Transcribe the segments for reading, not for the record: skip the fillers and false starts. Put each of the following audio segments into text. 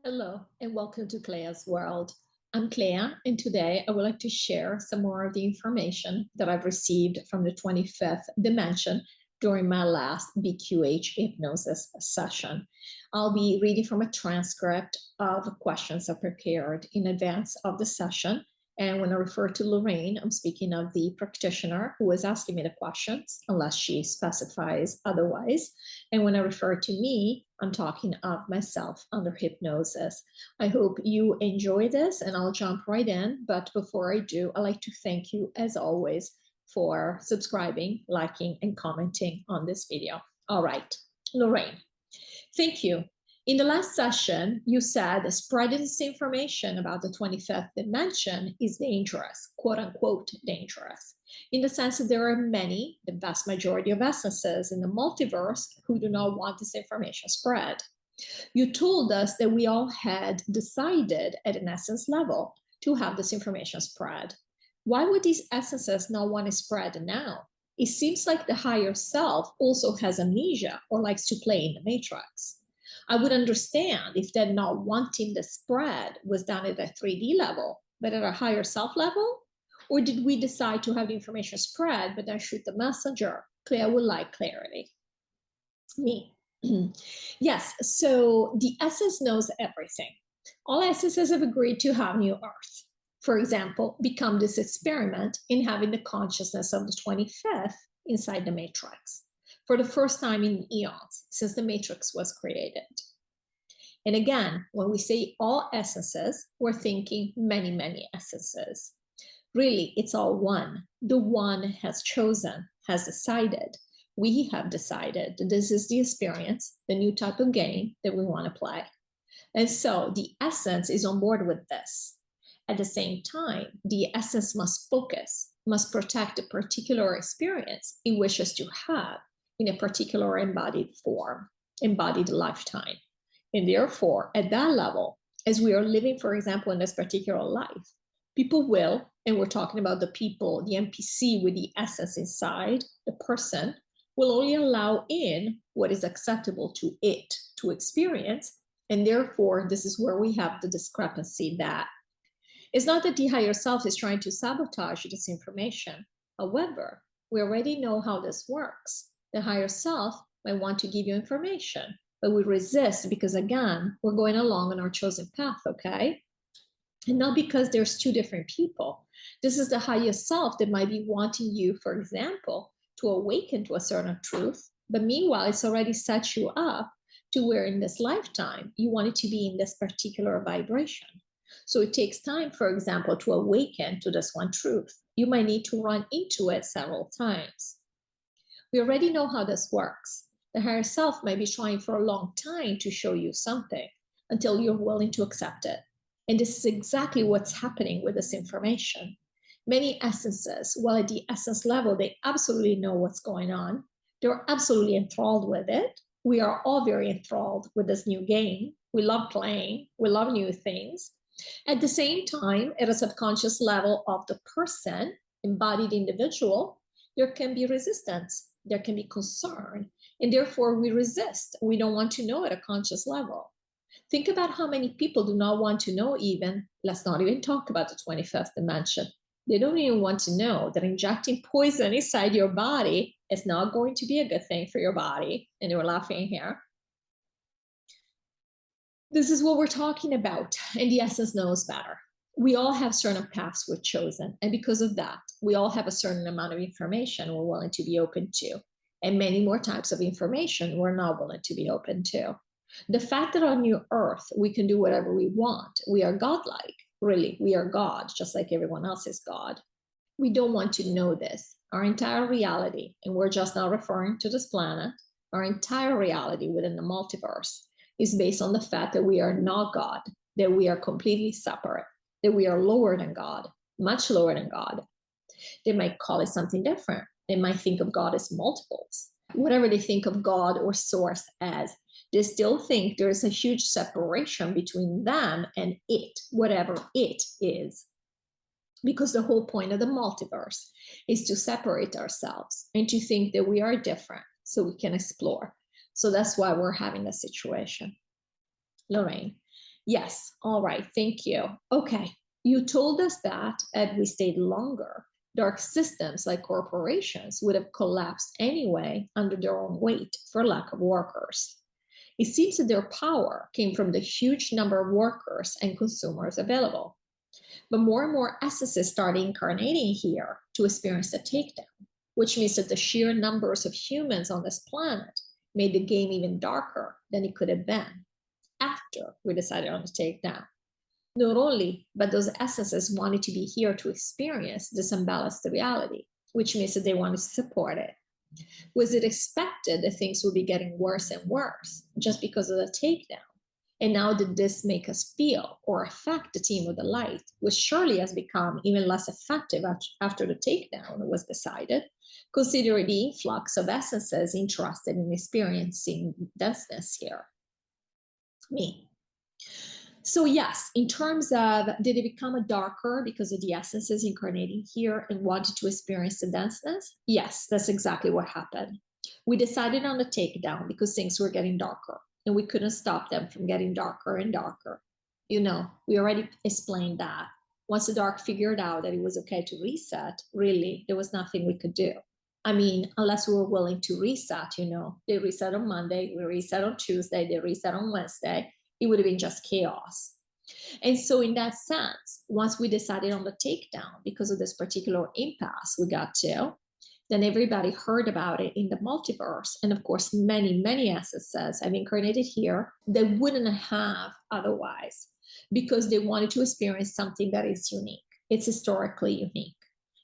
Hello and welcome to CLEA'S World. I'm Clea, and today I would like to share some more of the information that I've received from the 25th dimension during my last BQH hypnosis session. I'll be reading from a transcript of questions I prepared in advance of the session. And when I refer to Lorrayne, I'm speaking of the practitioner who was asking me the questions, unless she specifies otherwise. And when I refer to me, I'm talking of myself under hypnosis. I hope you enjoy this, and I'll jump right in. But before I do, I'd like to thank you, as always, for subscribing, liking, and commenting on this video. All right, Lorrayne, thank you. In the last session, you said spreading this information about the 25th dimension is dangerous, quote unquote dangerous, in the sense that there are many, the vast majority of essences in the multiverse who do not want this information spread. You told us that we all had decided at an essence level to have this information spread. Why would these essences not want to spread now? It seems like the higher self also has amnesia or likes to play in the matrix. I would understand if that not wanting the spread was done at a 3D level, but at a higher self level? Or did we decide to have the information spread, but then shoot the messenger? Clea would like clarity. Me. Yes, so the essence knows everything. All essences have agreed to have new earth. For example, become this experiment in having the consciousness of the 25th inside the matrix for the first time in eons since the matrix was created. And again, when we say all essences, we're thinking many, many essences. Really, it's all one. The one has chosen, has decided. We have decided that this is the experience, the new type of game that we want to play. And so the essence is on board with this. At the same time, the essence must focus, must protect a particular experience it wishes to have in a particular embodied form, embodied lifetime. And therefore, at that level, as we are living, for example, in this particular life, people will, and we're talking about the people, the NPC with the essence inside, the person, will only allow in what is acceptable to it to experience. And therefore, this is where we have the discrepancy that it's not that the higher self is trying to sabotage this information. However, we already know how this works. The higher self might want to give you information, but we resist because, again, we're going along on our chosen path, okay? And not because there's two different people. This is the highest self that might be wanting you, for example, to awaken to a certain truth, but meanwhile, it's already set you up to where in this lifetime, you want it to be in this particular vibration. So it takes time, for example, to awaken to this one truth. You might need to run into it several times. We already know how this works. The higher self may be trying for a long time to show you something until you're willing to accept it. And this is exactly what's happening with this information. Many essences, while at the essence level, they absolutely know what's going on. They're absolutely enthralled with it. We are all very enthralled with this new game. We love playing. We love new things. At the same time, at a subconscious level of the person, embodied individual, there can be resistance. There can be concern, and therefore we resist. We don't want to know at a conscious level. Think about how many people do not want to know even, let's not even talk about the 25th dimension. They don't even want to know that injecting poison inside your body is not going to be a good thing for your body. And we're laughing here. This is what we're talking about, and the essence knows better. We all have certain paths we've chosen, and because of that, we all have a certain amount of information we're willing to be open to, and many more types of information we're not willing to be open to. The fact that on new earth we can do whatever we want, we are godlike. Really, we are God, just like everyone else is God. We don't want to know this. Our entire reality, and we're just not referring to this planet, our entire reality within the multiverse is based on the fact that we are not God, that we are completely separate, that we are lower than God, much lower than God. They might call it something different. They might think of God as multiples. Whatever they think of God or source as, they still think there's a huge separation between them and it, whatever it is. Because the whole point of the multiverse is to separate ourselves and to think that we are different so we can explore. So that's why we're having a situation. Lorrayne, Yes. All right. Thank you. Okay. You told us that had we stayed longer, dark systems like corporations would have collapsed anyway under their own weight for lack of workers. It seems that their power came from the huge number of workers and consumers available. But more and more essences started incarnating here to experience the takedown, which means that the sheer numbers of humans on this planet made the game even darker than it could have been after we decided on the takedown. Not only, but those essences wanted to be here to experience this unbalanced reality, which means that they wanted to support it. Was it expected that things would be getting worse and worse just because of the takedown? And now did this make us feel or affect the team of the light, which surely has become even less effective after the takedown was decided, considering the influx of essences interested in experiencing denseness here? Me. So yes, in terms of did it become a darker because of the essences incarnating here and wanted to experience the denseness? Yes, that's exactly what happened. We decided on the takedown because things were getting darker and we couldn't stop them from getting darker and darker. You know, we already explained that. Once the dark figured out that it was okay to reset, really, there was nothing we could do. I mean, unless we were willing to reset, you know, they reset on Monday, we reset on Tuesday, they reset on Wednesday, it would have been just chaos. And so, in that sense, once we decided on the takedown because of this particular impasse we got to, then everybody heard about it in the multiverse. And of course, many, many ancestors have incarnated here they wouldn't have otherwise because they wanted to experience something that is unique. It's historically unique,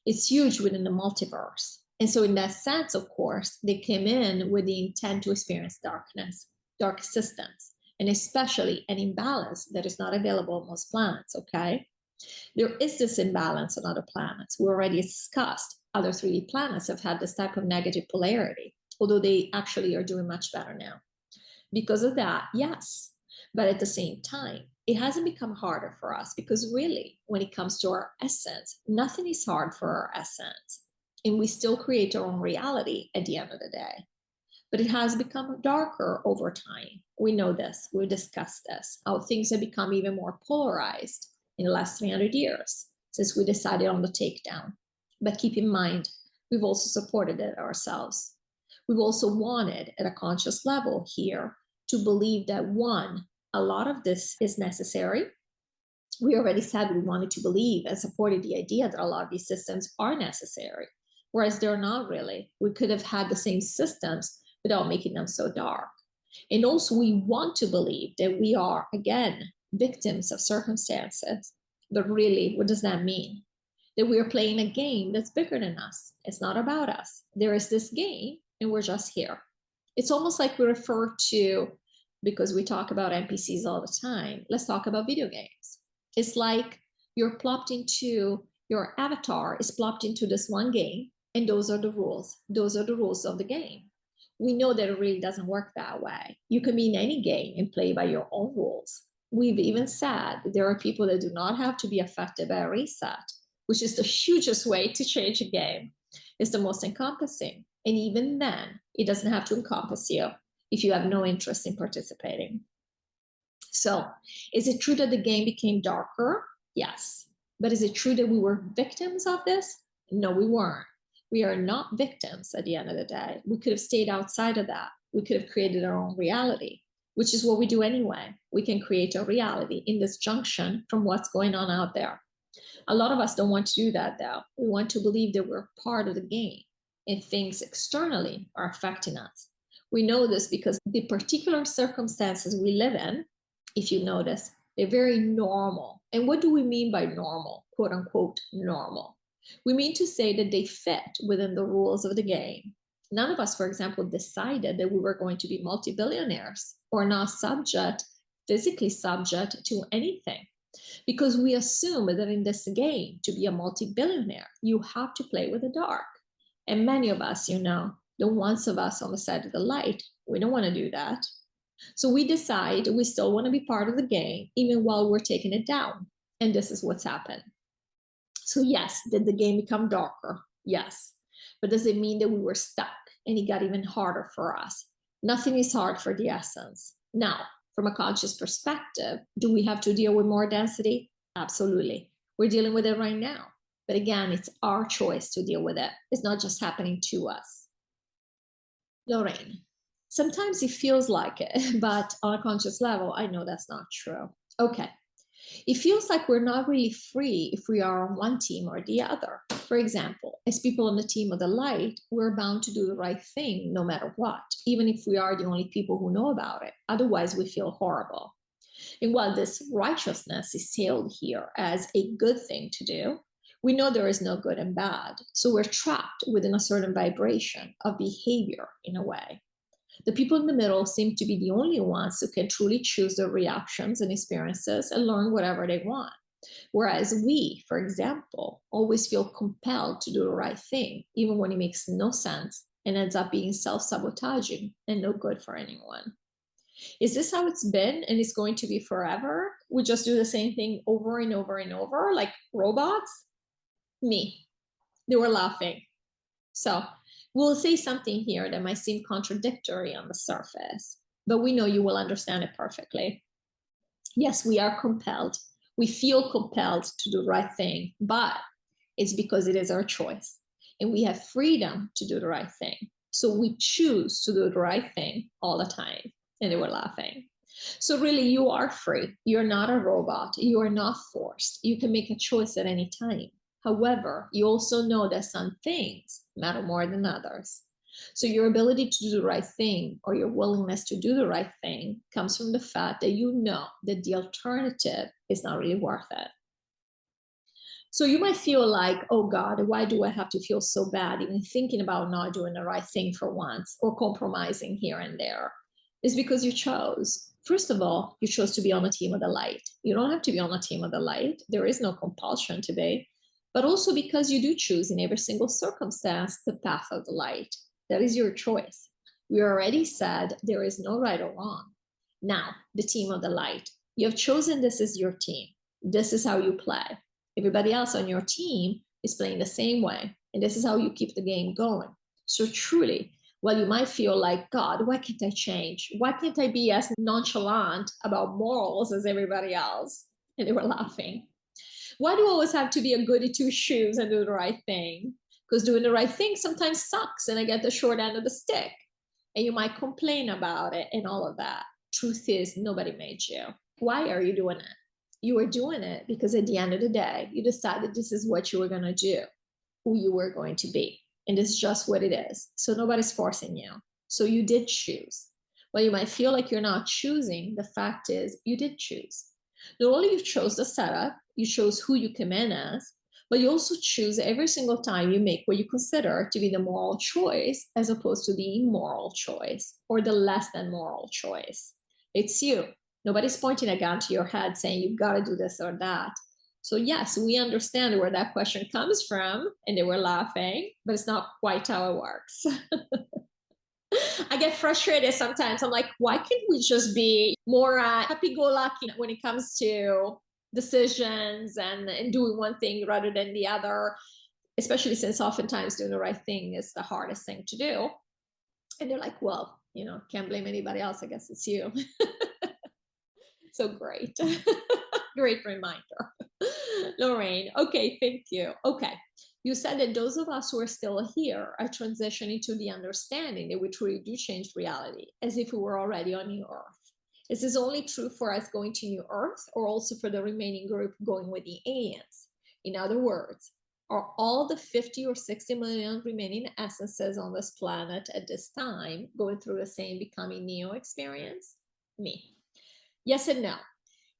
it's huge within the multiverse. And so, in that sense, of course, they came in with the intent to experience darkness, dark systems, and especially an imbalance that is not available on most planets, okay? There is this imbalance on other planets. We already discussed other 3D planets have had this type of negative polarity, although they actually are doing much better now. Because of that, yes. But at the same time, it hasn't become harder for us because really, when it comes to our essence, nothing is hard for our essence. And we still create our own reality at the end of the day. But it has become darker over time. We know this, we discussed this, how things have become even more polarized in the last 300 years since we decided on the takedown. But keep in mind, we've also supported it ourselves. We've also wanted at a conscious level here to believe that one, a lot of this is necessary. We already said we wanted to believe and supported the idea that a lot of these systems are necessary, whereas they're not really. We could have had the same systems without making them so dark. And also, we want to believe that we are, again, victims of circumstances. But really, what does that mean? That we are playing a game that's bigger than us. It's not about us. There is this game, and we're just here. It's almost like we refer to, because we talk about NPCs all the time, let's talk about video games. It's like you're plopped into, your avatar is plopped into this one game, and those are the rules. Those are the rules of the game. We know that it really doesn't work that way. You can be in any game and play by your own rules. We've even said there are people that do not have to be affected by a reset, which is the hugest way to change a game. It's the most encompassing. And even then, it doesn't have to encompass you if you have no interest in participating. So, is it true that the game became darker? Yes. But is it true that we were victims of this? No, we weren't. We are not victims at the end of the day. We could have stayed outside of that. We could have created our own reality, which is what we do anyway. We can create a reality in this junction from what's going on out there. A lot of us don't want to do that, though. We want to believe that we're part of the game and things externally are affecting us. We know this because the particular circumstances we live in, if you notice, they're very normal. And what do we mean by normal, quote unquote, normal? We mean to say that they fit within the rules of the game. None of us, for example, decided that we were going to be multi-billionaires or not subject, physically subject to anything. Because we assume that in this game, to be a multi-billionaire, you have to play with the dark. And many of us, you know, the ones of us on the side of the light, we don't want to do that. So we decide we still want to be part of the game, even while we're taking it down. And this is what's happened. So yes, did the game become darker? Yes. But does it mean that we were stuck and it got even harder for us? Nothing is hard for the essence. Now, from a conscious perspective, do we have to deal with more density? Absolutely. We're dealing with it right now. But again, it's our choice to deal with it. It's not just happening to us. Lorrayne, sometimes it feels like it, but on a conscious level, I know that's not true. Okay. It feels like we're not really free if we are on one team or the other. For example, as people on the team of the light, we're bound to do the right thing no matter what, even if we are the only people who know about it. Otherwise, we feel horrible. And while this righteousness is hailed here as a good thing to do, we know there is no good and bad. So we're trapped within a certain vibration of behavior in a way. The people in the middle seem to be the only ones who can truly choose their reactions and experiences and learn whatever they want. Whereas we, for example, always feel compelled to do the right thing, even when it makes no sense and ends up being self-sabotaging and no good for anyone. Is this how it's been and it's going to be forever? We just do the same thing over and over and over, like robots? Me. They were laughing. So we'll say something here that might seem contradictory on the surface, but we know you will understand it perfectly. Yes, we are compelled. We feel compelled to do the right thing, but it's because it is our choice. And we have freedom to do the right thing. So we choose to do the right thing all the time. And they were laughing. So really, you are free. You're not a robot. You are not forced. You can make a choice at any time. However, you also know that some things matter more than others. So your ability to do the right thing or your willingness to do the right thing comes from the fact that you know that the alternative is not really worth it. So you might feel like, oh God, why do I have to feel so bad even thinking about not doing the right thing for once or compromising here and there? It's because you chose. First of all, you chose to be on the team of the light. You don't have to be on the team of the light. There is no compulsion to be, but also because you do choose in every single circumstance the path of the light. That is your choice. We already said there is no right or wrong. Now, the team of the light. You have chosen this is your team. This is how you play. Everybody else on your team is playing the same way. And this is how you keep the game going. So truly, while you might feel like, God, why can't I change? Why can't I be as nonchalant about morals as everybody else? And they were laughing. Why do I always have to be a goody two shoes and do the right thing? Because doing the right thing sometimes sucks and I get the short end of the stick. And you might complain about it and all of that. Truth is, nobody made you. Why are you doing it? You are doing it because at the end of the day, you decided this is what you were going to do, who you were going to be. And it's just what it is. So nobody's forcing you. So you did choose. While you might feel like you're not choosing, the fact is you did choose. Not only you chose the setup, you chose who you come in as, but you also choose every single time you make what you consider to be the moral choice as opposed to the immoral choice or the less than moral choice. It's you. Nobody's pointing a gun to your head saying you've got to do this or that. So yes, we understand where that question comes from, and they were laughing, but it's not quite how it works. I get frustrated sometimes. I'm like, why can't we just be more happy-go-lucky when it comes to decisions and doing one thing rather than the other, especially since oftentimes doing the right thing is the hardest thing to do. And they're like, well, can't blame anybody else. I guess it's you. So great. Great reminder. Lorrayne, okay, thank you. Okay. You said that those of us who are still here are transitioning to the understanding that we truly do change reality as if we were already on New Earth. Is this only true for us going to New Earth or also for the remaining group going with the aliens? In other words, are all the 50 or 60 million remaining essences on this planet at this time going through the same becoming Neo experience? Me. Yes and no.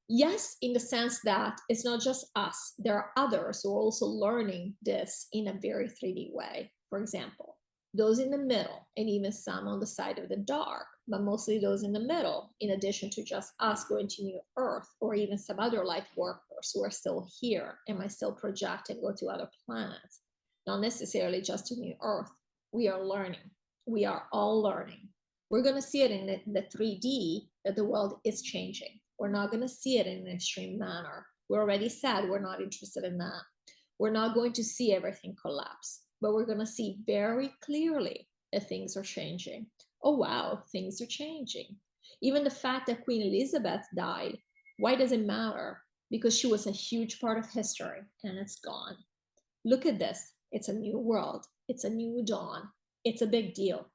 Yes, in the sense that it's not just us. There are others who are also learning this in a very 3D way. For example, those in the middle and even some on the side of the dark, but mostly those in the middle, in addition to just us going to New Earth or even some other light workers who are still here and might still project and go to other planets, not necessarily just to New Earth. We are learning. We are all learning. We're going to see it in the 3D that the world is changing. We're not going to see it in an extreme manner. We already said we're not interested in that. We're not going to see everything collapse, but we're going to see very clearly that things are changing. Oh, wow, things are changing. Even the fact that Queen Elizabeth died, why does it matter? Because she was a huge part of history and it's gone. Look at this. It's a new world. It's a new dawn. It's a big deal.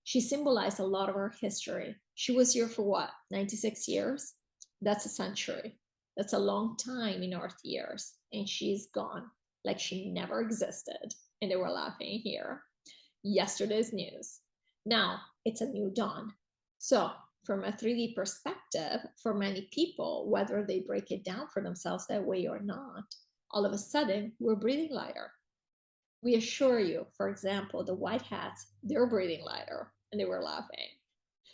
She symbolized a lot of our history. She was here for what, 96 years? That's a century. That's a long time in Earth years. And she's gone like she never existed. And they were laughing here. Yesterday's news. Now it's a new dawn. So, from a 3D perspective, for many people, whether they break it down for themselves that way or not, all of a sudden we're breathing lighter. We assure you, for example, the white hats, they're breathing lighter, and they were laughing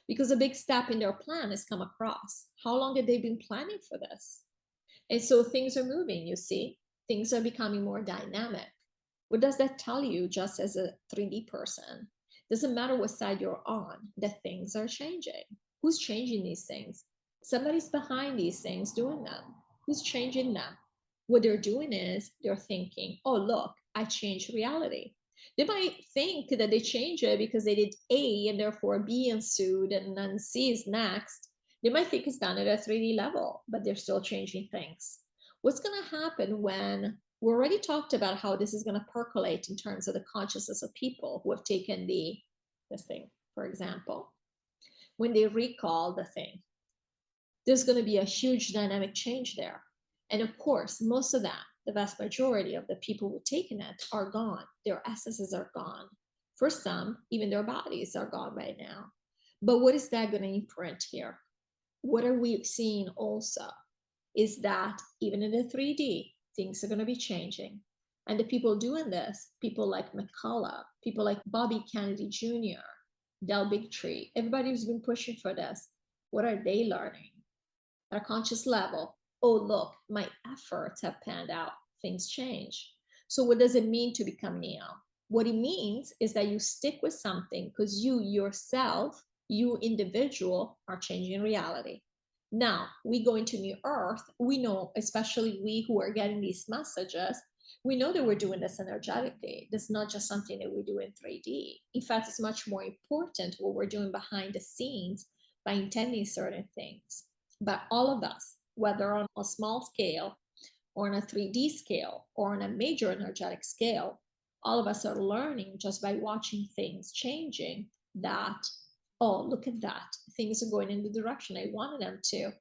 because a big step in their plan has come across. How long had they been planning for this? And so things are moving, you see, things are becoming more dynamic. What does that tell you just as a 3D person? Doesn't matter what side you're on, that things are changing. Who's changing these things? Somebody's behind these things doing them. Who's changing them? What they're doing is they're thinking, oh, look, I changed reality. They might think that they change it because they did A and therefore B ensued and then C is next. They might think it's done at a 3D level, but they're still changing things. What's going to happen when we already talked about how this is going to percolate in terms of the consciousness of people who have taken this thing, for example, when they recall the thing, there's going to be a huge dynamic change there. And of course, most of that, the vast majority of the people who've taken it are gone. Their essences are gone. For some, even their bodies are gone right now. But what is that going to imprint here? What are we seeing also is that even in the 3D, things are going to be changing. And the people doing this, people like McCullough, people like Bobby Kennedy Jr., Del Bigtree, everybody who's been pushing for this, what are they learning? At a conscious level, oh, look, my efforts have panned out, things change. So what does it mean to become Neo? What it means is that you stick with something because you yourself, you individual, are changing reality. Now we go into New Earth, we know, especially we who are getting these messages, we know that we're doing this energetically. This is not just something that we do in 3D. In fact, it's much more important what we're doing behind the scenes by intending certain things. But all of us, whether on a small scale or on a 3D scale or on a major energetic scale, all of us are learning just by watching things changing that, oh, look at that. Things are going in the direction I wanted them to.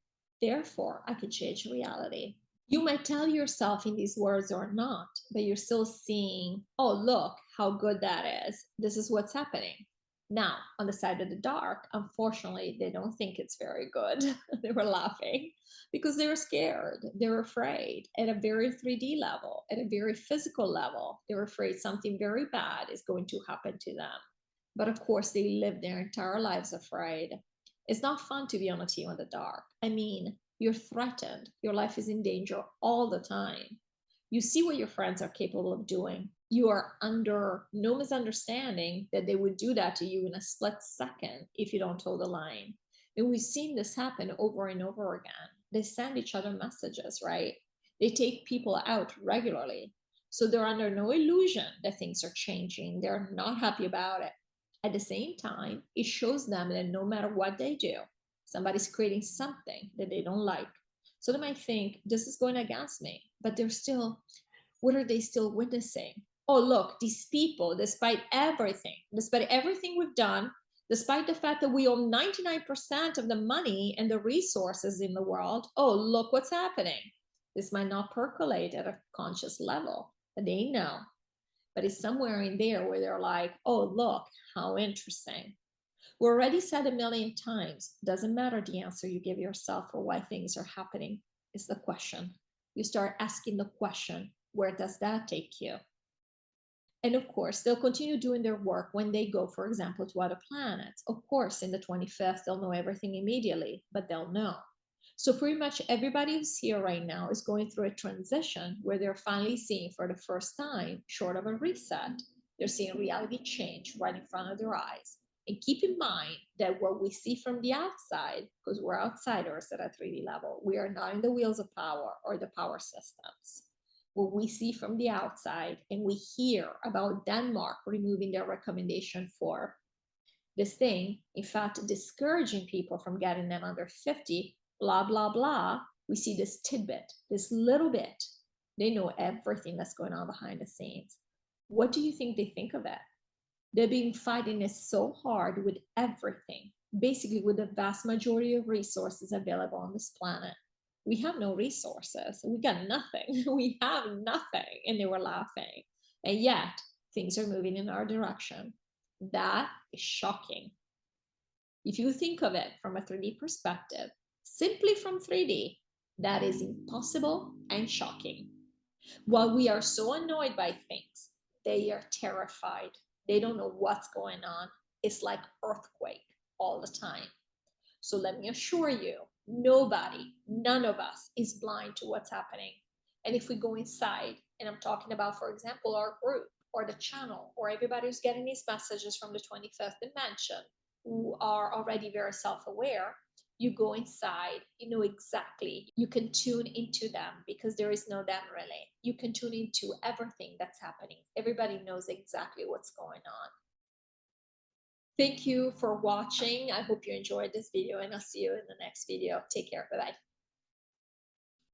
Therefore, I can change reality. You might tell yourself in these words or not, but you're still seeing, oh, look how good that is. This is what's happening. Now, on the side of the dark, unfortunately, they don't think it's very good. They were laughing because they were scared. They were afraid at a very 3D level, at a very physical level. They were afraid something very bad is going to happen to them. But of course, they lived their entire lives afraid. It's not fun to be on a team in the dark. I mean, you're threatened. Your life is in danger all the time. You see what your friends are capable of doing. You are under no misunderstanding that they would do that to you in a split second if you don't toe the line. And we've seen this happen over and over again. They send each other messages, right? They take people out regularly. So they're under no illusion that things are changing. They're not happy about it. At the same time, it shows them that no matter what they do, somebody's creating something that they don't like. So they might think, this is going against me, but they're still, what are they still witnessing? Oh, look, these people, despite everything we've done, despite the fact that we own 99% of the money and the resources in the world, oh, look what's happening. This might not percolate at a conscious level, but they know. But it's somewhere in there where they're like, oh, look, how interesting. We already said a million times, doesn't matter the answer you give yourself for why things are happening. It's the question. You start asking the question, where does that take you? And of course, they'll continue doing their work when they go, for example, to other planets. Of course, in the 25th, they'll know everything immediately, but they'll know. So pretty much everybody who's here right now is going through a transition where they're finally seeing for the first time, short of a reset, they're seeing reality change right in front of their eyes. And keep in mind that what we see from the outside, because we're outsiders at a 3D level, we are not in the wheels of power or the power systems. What we see from the outside, and we hear about Denmark removing their recommendation for This thing, in fact, discouraging people from getting them under 50, blah, blah, blah. We see this tidbit, this little bit. They know everything that's going on behind the scenes. What do you think they think of it? They've been fighting it so hard with everything, basically with the vast majority of resources available on this planet. We have no resources. We got nothing. We have nothing. And they were laughing. And yet things are moving in our direction. That is shocking. If you think of it from a 3D perspective, simply from 3D, that is impossible and shocking. While we are so annoyed by things, they are terrified. They don't know what's going on. It's like earthquake all the time. So let me assure you, nobody, none of us is blind to what's happening. And if we go inside, and I'm talking about, for example, our group or the channel, or everybody who's getting these messages from the 25th dimension, who are already very self-aware, you go inside, you know exactly, you can tune into them because there is no them really. You can tune into everything that's happening. Everybody knows exactly what's going on. Thank you for watching. I hope you enjoyed this video, and I'll see you in the next video. Take care. Bye-bye.